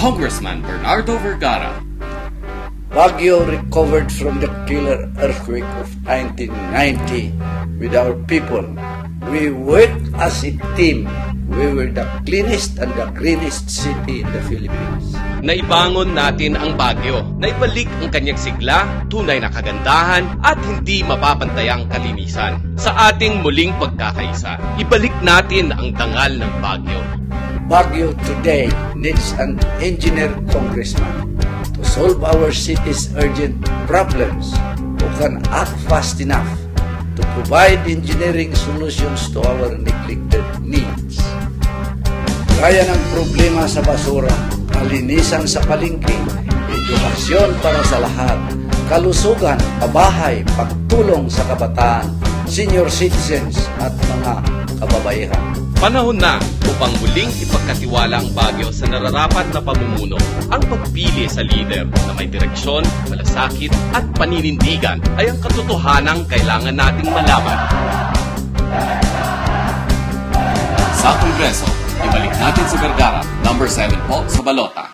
Congressman Bernardo Vergara. Baguio recovered from the killer earthquake of 1990 with our people. We worked as a team. We were the cleanest and the greenest city in the Philippines. Naibangon natin ang Baguio. Naibalik ang kanyang sigla, tunay na kagandahan at hindi mapapantayang kalinisan. Sa ating muling pagkakaisa, ibalik natin ang dangal ng Baguio. Baguio today needs an engineer congressman to solve our city's urgent problems who can act fast enough to provide engineering solutions to our neglected needs. Kaya ng problema sa basura, kalinisan sa palengke, edukasyon para sa lahat, kalusugan, pabahay, pagtulong sa kabataan, senior citizens at mga kababaihan. Panahon na upang muling ipagkatiwala ang Baguio sa nararapat na pamumuno. Ang pagpili sa leader na may direksyon, malasakit at paninindigan ay ang katotohanang kailangan nating malaman. Sa Kongreso, ibalik natin si Vergara, number 7 po sa balota.